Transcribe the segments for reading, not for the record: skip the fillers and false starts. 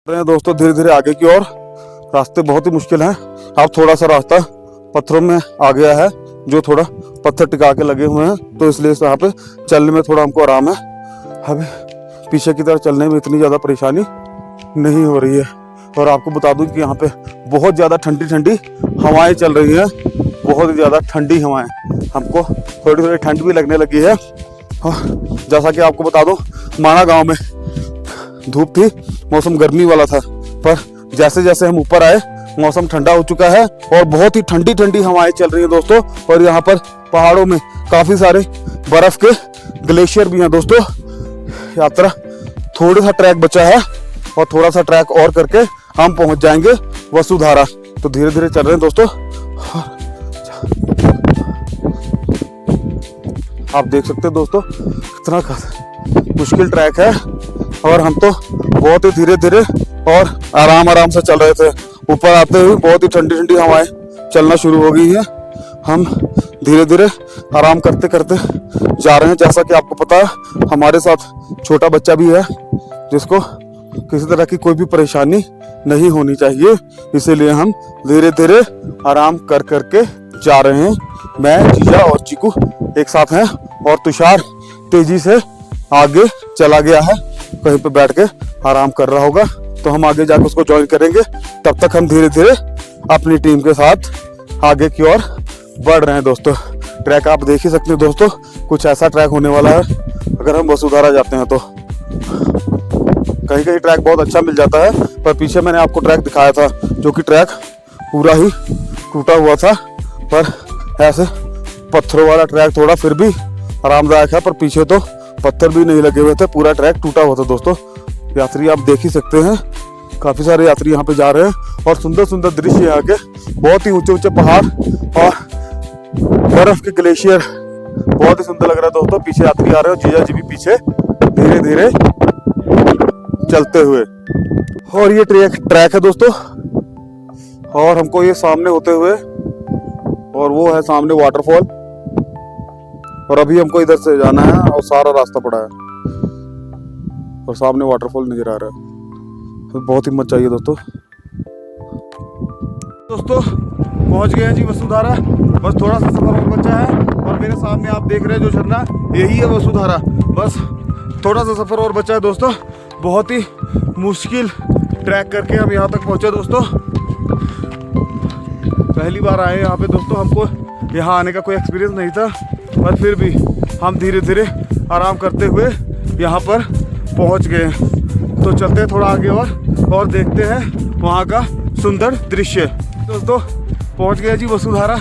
रहे हैं दोस्तों धीरे धीरे आगे की ओर। रास्ते बहुत ही मुश्किल हैं। अब थोड़ा सा रास्ता पत्थरों में आ गया है, जो थोड़ा पत्थर टिका के लगे हुए हैं, तो इसलिए यहाँ पे चलने में थोड़ा हमको आराम है। अभी पीछे की तरफ चलने में इतनी ज़्यादा परेशानी नहीं हो रही है। और आपको बता दूं कि यहाँ पे बहुत ज़्यादा ठंडी ठंडी हवाएं चल रही हैं, बहुत ही ज़्यादा ठंडी हवाएं। हमको थोड़ी थोड़ी ठंड भी लगने लगी है। और जैसा कि आपको बता दूं, माना गांव में धूप थी, मौसम गर्मी वाला था, पर जैसे जैसे हम ऊपर आए मौसम ठंडा हो चुका है और बहुत ही ठंडी ठंडी हवाएं चल रही हैं दोस्तों। और यहाँ पर पहाड़ों में काफ़ी सारे बर्फ के ग्लेशियर भी हैं दोस्तों। यात्रा थोड़ा सा ट्रैक बचा है और थोड़ा सा ट्रैक और करके हम पहुंच जाएंगे वसुधारा। तो धीरे धीरे चल रहे हैं दोस्तों। आप देख सकते हैं दोस्तों कितना मुश्किल ट्रैक है और हम तो बहुत ही धीरे धीरे और आराम आराम से चल रहे थे। ऊपर आते हुए बहुत ही ठंडी ठंडी हवाएं चलना शुरू हो गई हैं। हम धीरे धीरे आराम करते करते जा रहे हैं। जैसा कि आपको पता है हमारे साथ छोटा बच्चा भी है, जिसको किसी तरह की कोई भी परेशानी नहीं होनी चाहिए, इसीलिए हम धीरे धीरे आराम कर करके जा रहे हैं। मैं, जीजा और चीकू एक साथ हैं और तुषार तेजी से आगे चला गया है, कहीं पे बैठ के आराम कर रहा होगा, तो हम आगे जाकर उसको ज्वाइन करेंगे। तब तक हम धीरे धीरे अपनी टीम के साथ आगे की ओर बढ़ रहे हैं दोस्तों। ट्रैक आप देख ही सकते हैं दोस्तों, कुछ ऐसा ट्रैक होने वाला है अगर हम वसुधारा जाते हैं तो। कहीं कहीं ट्रैक बहुत अच्छा मिल जाता है, पर पीछे मैंने आपको ट्रैक दिखाया था जो कि ट्रैक पूरा ही टूटा हुआ था, पर ऐसे पत्थरों वाला ट्रैक थोड़ा फिर भी आरामदायक है, पर पीछे तो पत्थर भी नहीं लगे हुए थे, पूरा ट्रैक टूटा हुआ था दोस्तों। यात्री आप देख ही सकते हैं, काफ़ी सारे यात्री यहाँ पे जा रहे हैं और सुंदर सुंदर दृश्य यहाँ के, बहुत ही ऊंचे ऊंचे पहाड़ और बर्फ के ग्लेशियर, बहुत ही सुंदर लग रहा है दोस्तों। पीछे यात्री आ रहे हैं, जीजा जी भी पीछे धीरे धीरे चलते हुए। और ये ट्रैक है दोस्तों, और हमको ये सामने होते हुए, और वो है सामने वाटरफॉल, और अभी हमको इधर से जाना है और सारा रास्ता पड़ा है और सामने वाटरफॉल नजर आ रहा है। तो बहुत हिम्मत चाहिए दोस्तों। पहुंच गए हैं जी वसुधारा। बस थोड़ा सा सफर और बचा है और मेरे सामने आप देख रहे हैं जो झरना, यही है वसुधारा। बस थोड़ा सा सफर और बचा है दोस्तों। बहुत ही मुश्किल ट्रैक करके हम यहाँ तक पहुँचे दोस्तों। पहली बार आए यहाँ पे दोस्तों, हमको यहाँ आने का कोई एक्सपीरियंस नहीं था, पर फिर भी हम धीरे धीरे आराम करते हुए यहाँ पर पहुँच गए। तो चलते हैं थोड़ा आगे और देखते हैं वहाँ का सुंदर दृश्य। दोस्तों पहुँच गए जी वसुधारा।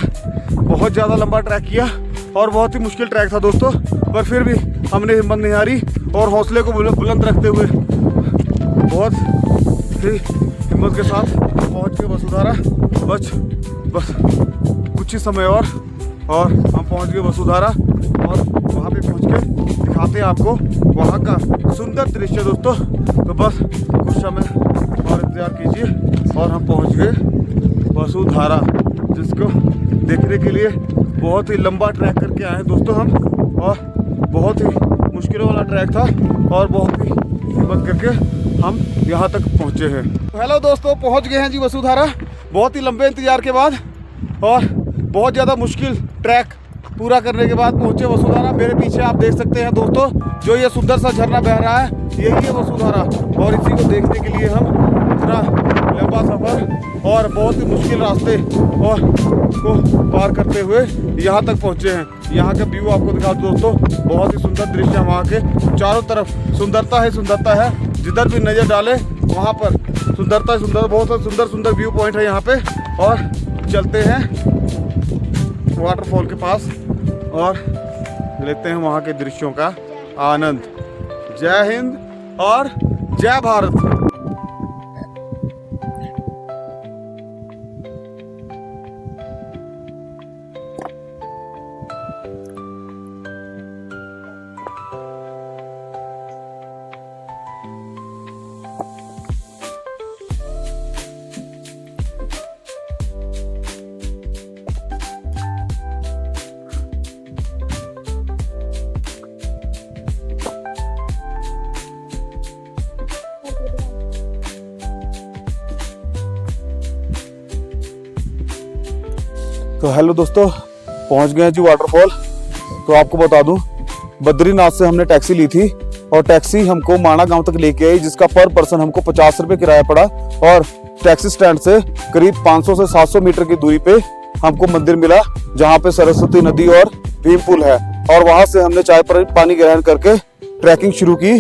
बहुत ज़्यादा लंबा ट्रैक किया और बहुत ही मुश्किल ट्रैक था दोस्तों, पर फिर भी हमने हिम्मत नहीं हारी और हौसले को बुलंद रखते हुए बहुत ही हिम्मत के साथ पहुँच गए वसुधारा। बस कुछ ही समय और हम पहुँच गए वसुधारा, और वहाँ पे पहुँच के दिखाते हैं आपको वहाँ का सुंदर दृश्य दोस्तों। तो बस कुछ समय और इंतजार कीजिए और हम पहुँच गए वसुधारा, जिसको देखने के लिए बहुत ही लंबा ट्रैक करके आए हैं दोस्तों हम, और बहुत ही मुश्किल वाला ट्रैक था और बहुत ही हिम्मत करके हम यहाँ तक पहुँचे हैं। हेलो दोस्तों, पहुँच गए हैं जी वसुधारा बहुत ही लंबे इंतजार के बाद, और बहुत ज़्यादा मुश्किल ट्रैक पूरा करने के बाद पहुँचे वसुधारा। मेरे पीछे आप देख सकते हैं दोस्तों, जो ये सुंदर सा झरना बह रहा है, यही है वसुधारा। और इसी को देखने के लिए हम इतना लंबा सफ़र और बहुत ही मुश्किल रास्ते और को पार करते हुए यहाँ तक पहुँचे हैं। यहाँ का व्यू आपको दिखा दूँ दोस्तों, बहुत ही सुंदर दृश्य है। वहाँ के चारों तरफ सुंदरता है, जिधर भी नज़र डाले वहाँ पर सुंदरता सुंदर, बहुत सुंदर व्यू पॉइंट है यहाँ पे। और चलते हैं वाटरफॉल के पास और लेते हैं वहाँ के दृश्यों का आनंद। जय हिंद और जय भारत। तो हेलो दोस्तों, पहुंच गए हैं जी वाटरफॉल। तो आपको बता दूं, बद्रीनाथ से हमने टैक्सी ली थी और टैक्सी हमको माणा गांव तक लेके आई, जिसका पर पर्सन हमको 50 रुपये किराया पड़ा। और टैक्सी स्टैंड से करीब 500 से 700 मीटर की दूरी पे हमको मंदिर मिला, जहाँ पे सरस्वती नदी और भीम पुल है। और वहां से हमने चाय पर पानी ग्रहण करके ट्रैकिंग शुरू की,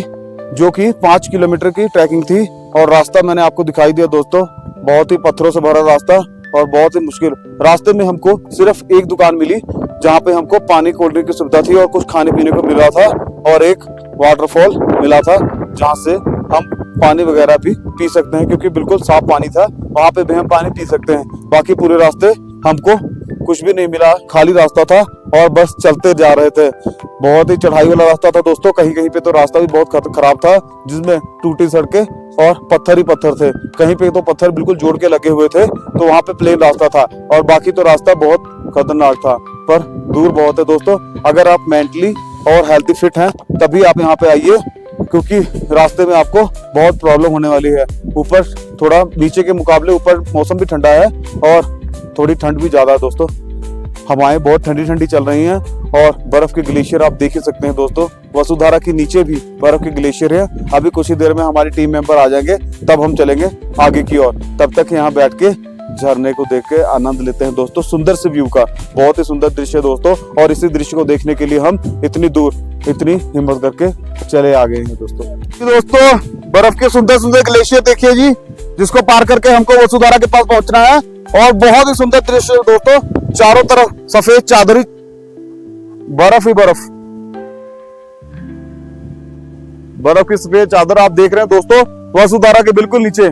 जो कि 5 किलोमीटर की ट्रैकिंग थी। और रास्ता मैंने आपको दिखाई दिया दोस्तों, बहुत ही पत्थरों से भरा रास्ता और बहुत ही मुश्किल। रास्ते में हमको सिर्फ एक दुकान मिली जहाँ पे हमको पानी कोल्ड ड्रिंक की सुविधा थी और कुछ खाने पीने को मिल रहा था, और एक वाटरफॉल मिला था जहाँ से हम पानी वगैरह भी पी सकते हैं, क्योंकि बिल्कुल साफ पानी था। वहाँ पे भी हम पानी पी सकते हैं। बाकी पूरे रास्ते हमको कुछ भी नहीं मिला, खाली रास्ता था और बस चलते जा रहे थे। बहुत ही चढ़ाई वाला रास्ता था दोस्तों। कहीं कहीं पे तो रास्ता भी बहुत खराब था, जिसमें टूटी सड़कें और पत्थर ही पत्थर थे। कहीं पे तो पत्थर बिल्कुल जोड़ के लगे हुए थे, तो वहां पे प्लेन रास्ता था। और बाकी तो रास्ता बहुत खतरनाक था, पर दूर बहुत है दोस्तों। अगर आप मेंटली और हेल्थी फिट हैं तभी आप यहाँ पे आइए, क्योंकि रास्ते में आपको बहुत प्रॉब्लम होने वाली है। ऊपर थोड़ा नीचे के मुकाबले ऊपर मौसम भी ठंडा है और थोड़ी ठंड भी ज्यादा है दोस्तों। हवाएं बहुत ठंडी ठंडी चल रही हैं और बर्फ के ग्लेशियर आप देख ही सकते हैं दोस्तों। वसुधारा के नीचे भी बर्फ के ग्लेशियर है। अभी कुछ ही देर में हमारी टीम मेंबर आ जाएंगे, तब हम चलेंगे आगे की ओर। तब तक यहाँ बैठ के झरने को देख के आनंद लेते हैं दोस्तों, सुंदर से व्यू का। बहुत ही सुंदर दृश्य दोस्तों, और इसी दृश्य को देखने के लिए हम इतनी दूर इतनी हिम्मत करके चले आ गए हैं दोस्तों। बर्फ के सुंदर सुंदर ग्लेशियर देखिए जी, जिसको पार करके हमको वसुधारा के पास पहुंचना है। और बहुत ही सुंदर दृश्य दोस्तों, चारों तरफ सफेद चादरी, बर्फ ही बर्फ, बर्फ की सफेद चादर आप देख रहे हैं दोस्तों। वसुधारा के बिल्कुल नीचे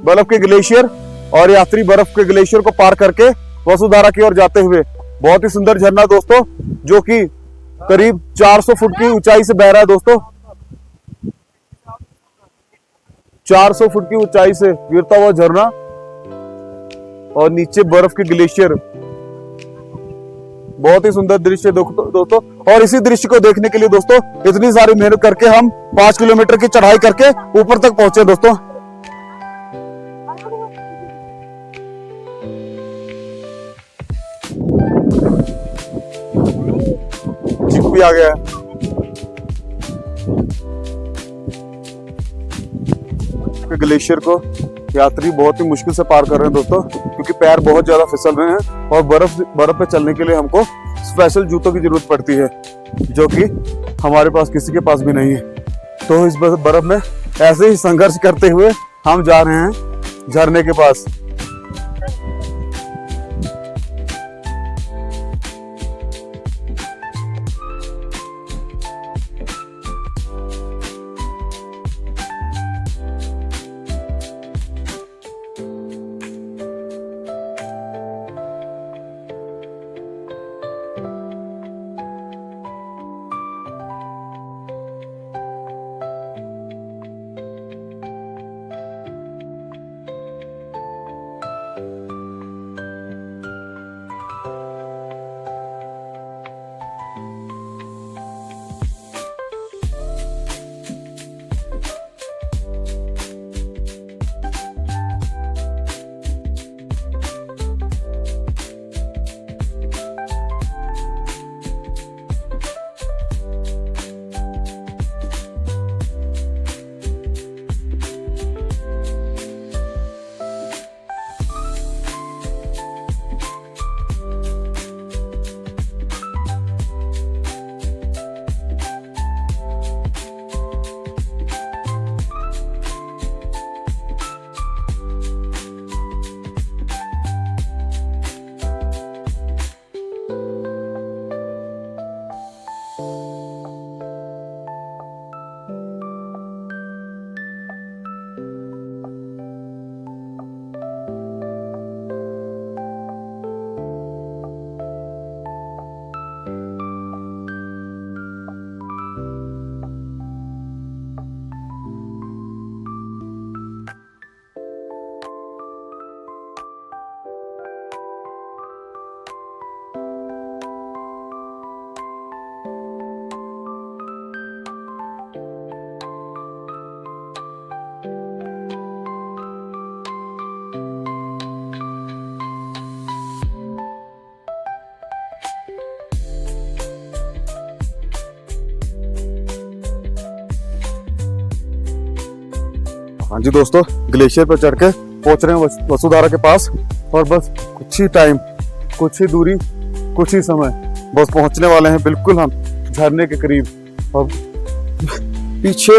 बर्फ के ग्लेशियर, और यात्री बर्फ के ग्लेशियर को पार करके वसुधारा की ओर जाते हुए। बहुत ही सुंदर झरना दोस्तों, जो कि करीब 400 फुट की ऊंचाई से बह रहा है दोस्तों। 400 फुट की ऊंचाई से गिरता हुआ झरना, और नीचे बर्फ के ग्लेशियर। बहुत ही सुंदर दृश्य दोस्तों। और इसी दृश्य को देखने के लिए दोस्तों इतनी सारी मेहनत करके हम 5 किलोमीटर की चढ़ाई करके ऊपर तक पहुंचे दोस्तों। जीप भी आ गया है। ग्लेशियर को यात्री बहुत ही मुश्किल से पार कर रहे हैं दोस्तों, क्योंकि पैर बहुत ज्यादा फिसल रहे हैं और बर्फ पे चलने के लिए हमको स्पेशल जूतों की जरूरत पड़ती है, जो कि हमारे पास किसी के पास भी नहीं है। तो इस बर्फ में ऐसे ही संघर्ष करते हुए हम जा रहे हैं झरने के पास। हाँ जी दोस्तों, ग्लेशियर पर चढ़ के पहुंच रहे हैं वसुधारा के पास, और बस कुछ ही टाइम, कुछ ही दूरी, कुछ ही समय, बस पहुंचने वाले हैं बिल्कुल हम झरने के करीब। और पीछे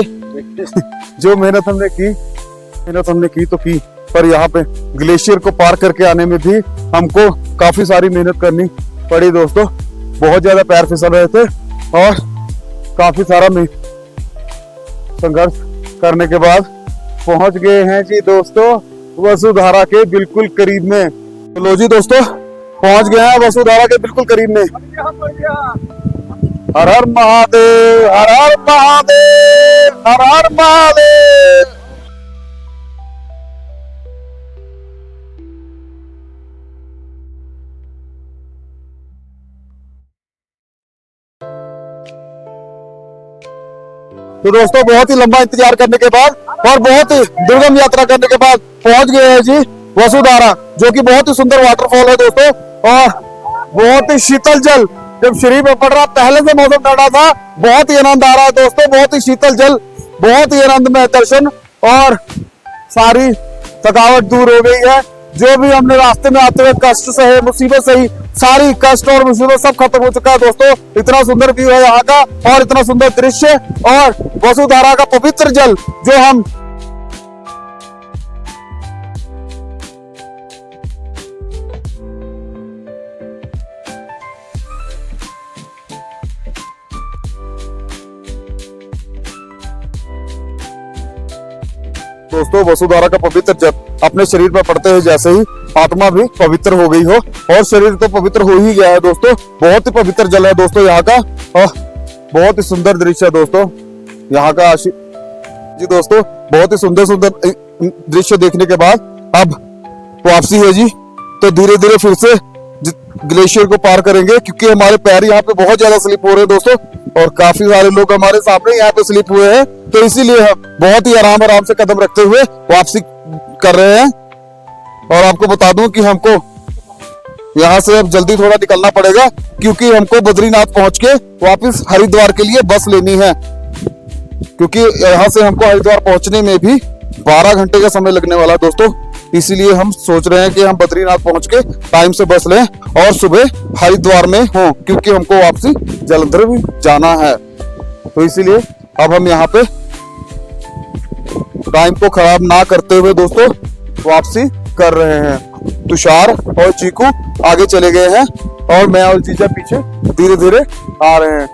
जो मेहनत हमने की तो की, पर यहाँ पे ग्लेशियर को पार करके आने में भी हमको काफी सारी मेहनत करनी पड़ी दोस्तों। बहुत ज्यादा पैर फिसल रहे थे और काफी सारा संघर्ष करने के बाद पहुंच गए हैं जी दोस्तों वसुधारा के बिल्कुल करीब में। तो लो जी दोस्तों, पहुंच गए हैं वसुधारा के बिल्कुल करीब में। हर हर महादेव, हर हर महादेव, हर हर महादेव। तो दोस्तों, बहुत ही लंबा इंतजार करने के बाद और बहुत ही दुर्गम यात्रा करने के बाद पहुंच गए हैं जी वसुधारा, जो कि बहुत ही सुंदर वाटरफॉल है दोस्तों, और बहुत ही शीतल जल जब शरीर में पड़ रहा। पहले से मौसम ठंडा था, बहुत ही आनंद आ रहा है दोस्तों, बहुत ही शीतल जल, बहुत ही आनंदमय दर्शन, और सारी थकावट दूर हो गई है। जो भी हमने रास्ते में आते हुए कष्ट सहे, मुसीबत सही, सारी कष्ट और मुसीबत सब खत्म हो चुका है दोस्तों। इतना सुंदर व्यू है यहाँ का, और इतना सुंदर दृश्य, और वसुधारा का पवित्र जल जो हम दोस्तों, वसुधारा का पवित्र जल अपने शरीर पर पड़ते हैं जैसे ही आत्मा भी पवित्र हो गई हो, और शरीर तो पवित्र हो ही गया है दोस्तों। बहुत ही पवित्र जल है दोस्तों यहाँ का, और बहुत ही सुंदर दृश्य है दोस्तों यहाँ का। जी दोस्तों, बहुत ही सुंदर सुंदर दृश्य देखने के बाद अब वापसी है जी। तो धीरे धीरे फिर से ग्लेशियर को पार करेंगे, क्योंकि हमारे पैर यहाँ पे बहुत ज्यादा स्लिप हो रहे हैं दोस्तों, और काफी सारे लोग हमारे सामने यहाँ पे स्लिप हुए हैं। तो इसीलिए हम बहुत ही आराम से कदम रखते हुए वापसी कर रहे हैं। और आपको बता दूं कि हमको यहाँ से अब जल्दी थोड़ा निकलना पड़ेगा, क्योंकि हमको बद्रीनाथ पहुंच के वापस हरिद्वार के लिए बस लेनी है, क्योंकि यहाँ से हमको हरिद्वार पहुंचने में भी 12 घंटे का समय लगने वाला है दोस्तों। इसीलिए हम सोच रहे हैं कि हम बद्रीनाथ पहुंच के टाइम से बस लें और सुबह हरिद्वार में हो, क्योंकि हमको वापसी जलंधर भी जाना है। तो इसीलिए अब हम यहाँ पे टाइम को खराब ना करते हुए दोस्तों वापसी कर रहे हैं। तुषार और चीकू आगे चले गए हैं, और मैं और जीजा पीछे धीरे धीरे आ रहे हैं।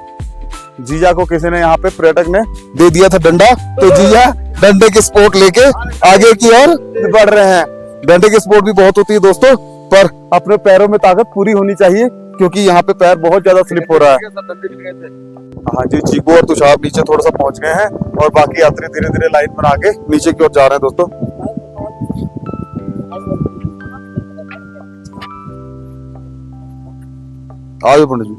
जीजा को किसी ने यहाँ पे पर्यटक ने दे दिया था डंडा, तो जीजा डंडे की सपोर्ट लेके आगे की ओर बढ़ रहे हैं। डंडे की सपोर्ट भी बहुत होती है दोस्तों, पर अपने पैरों में ताकत पूरी होनी चाहिए, क्योंकि यहाँ पे पैर बहुत ज्यादा स्लिप हो रहा है। हाँ जी, चीकू और तुषार नीचे थोड़ा सा पहुंच गए हैं, और बाकी यात्री धीरे धीरे लाइन बना के नीचे की ओर जा रहे हैं दोस्तों। आगे पंडित जी।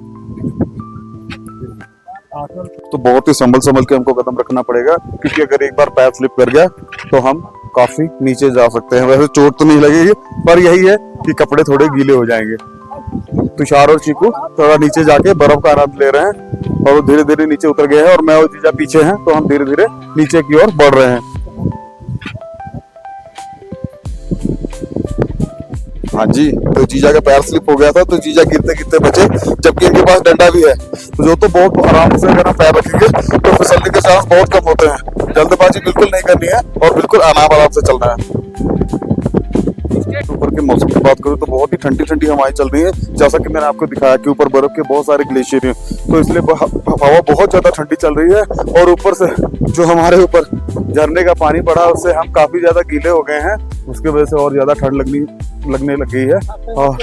तो बहुत ही संभल के हमको कदम रखना पड़ेगा, क्योंकि अगर एक बार पैर स्लिप कर गया तो हम काफी नीचे जा सकते हैं। वैसे चोट तो नहीं लगेगी, पर यही है कि कपड़े थोड़े गीले हो जाएंगे। तुषार और चीकू थोड़ा नीचे जाके बर्फ का आनंद ले रहे हैं, और वो धीरे धीरे नीचे उतर गए हैं, और मैं और जीजा पीछे हैं, तो हम धीरे धीरे नीचे की ओर बढ़ रहे हैं। हाँ जी, तो जीजा का पैर स्लिप हो गया था, तो जीजा गिरते गिरते बचे, जबकि इनके पास डंडा भी है, तो जो तो बहुत आराम से अगर हम पैर रखेंगे तो फिसलने के चांस बहुत कम होते हैं। जल्दबाजी बिल्कुल नहीं करनी है, और बिल्कुल आराम से चलना है। ऊपर के मौसम की बात करूँ तो बहुत ही ठंडी ठंडी हवाएं चल रही है, जैसा कि मैंने आपको दिखाया कि ऊपर बर्फ के बहुत सारे ग्लेशियर हैं, तो इसलिए हवा बहुत ज्यादा ठंडी चल रही है। और ऊपर से जो हमारे ऊपर झरने का पानी पड़ा, उससे हम काफी ज्यादा गीले हो गए हैं, उसके वजह से और ज्यादा ठंड लगने लग गई है। और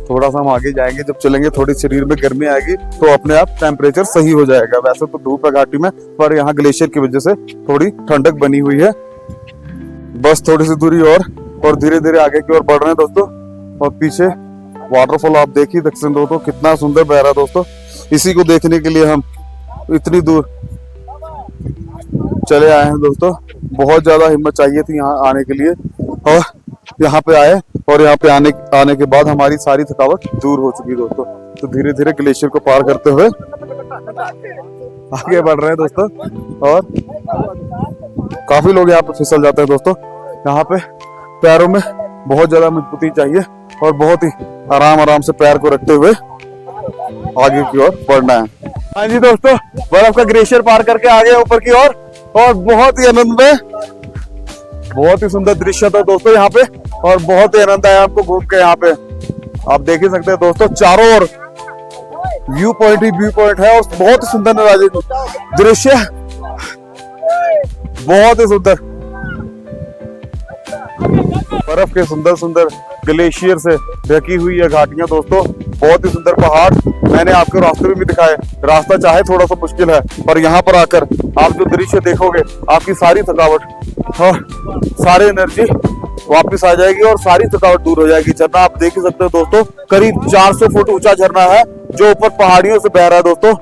थोड़ा सा हम आगे जाएंगे, जब चलेंगे थोड़ी शरीर में गर्मी आएगी, तो अपने आप टेम्परेचर सही हो जाएगा। वैसे तो धूप है घाटी में, पर यहाँ ग्लेशियर की वजह से थोड़ी ठंडक बनी हुई है। बस थोड़ी सी दूरी और धीरे धीरे आगे की ओर बढ़ रहे हैं दोस्तों। और पीछे वाटरफॉल आप देखिए दक्षिण दोस्तों, कितना सुंदर बह रहा है दोस्तों। इसी को देखने के लिए हम इतनी दूर चले आए हैं दोस्तों। बहुत ज्यादा हिम्मत चाहिए थी यहाँ आने के लिए, और यहाँ पे आए, और यहाँ पे आने के बाद हमारी सारी थकावट दूर हो चुकी दोस्तों। तो धीरे धीरे ग्लेशियर को पार करते हुए आगे बढ़ रहे हैं दोस्तों। और काफी लोग यहाँ पे फिसल जाते हैं दोस्तों। यहाँ पे पैरों में बहुत ज्यादा मजबूती चाहिए और बहुत ही आराम से पैर को रखते हुए आगे की ओर बढ़ना है। हाँ जी दोस्तों, बर्फ का ग्लेशियर पार करके आ गए ऊपर की ओर और बहुत ही आनंद में, बहुत ही सुंदर दृश्य था दोस्तों यहाँ पे और बहुत ही आनंद आया आपको घूम के। यहाँ पे आप देख ही सकते हैं दोस्तों, चारों ओर व्यू पॉइंट ही व्यू पॉइंट है और बहुत ही सुंदर नजारे दृश्य, बहुत ही सुंदर बर्फ के सुंदर सुंदर ग्लेशियर से ढकी हुई है घाटियां दोस्तों, बहुत ही सुंदर पहाड़। मैंने आपको रास्ते में भी दिखाए, रास्ता चाहे थोड़ा सा मुश्किल है पर यहाँ पर आकर आप जो दृश्य देखोगे आपकी सारी थकावट और सारी एनर्जी वापस आ जाएगी और सारी थकावट दूर हो जाएगी। झरना आप देख ही सकते हो दोस्तों, करीब 400 फुट ऊंचा झरना है जो ऊपर पहाड़ियों से बह रहा है दोस्तों,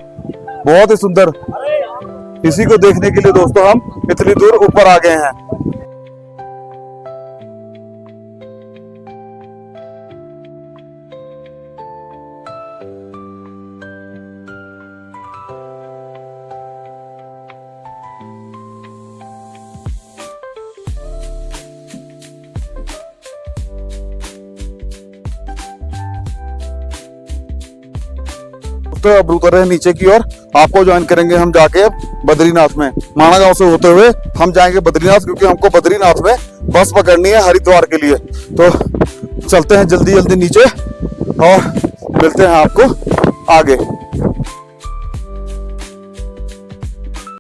बहुत ही सुंदर। इसी को देखने के लिए दोस्तों हम इतनी दूर ऊपर आ गए हैं। तो अब उतर रहे हैं नीचे की ओर, आपको ज्वाइन करेंगे हम जाके बद्रीनाथ में। माना गांव से होते हुए हम जाएंगे बद्रीनाथ, क्योंकि हमको बद्रीनाथ में बस पकड़नी है हरिद्वार के लिए। तो चलते हैं जल्दी जल्दी नीचे और मिलते हैं आपको आगे।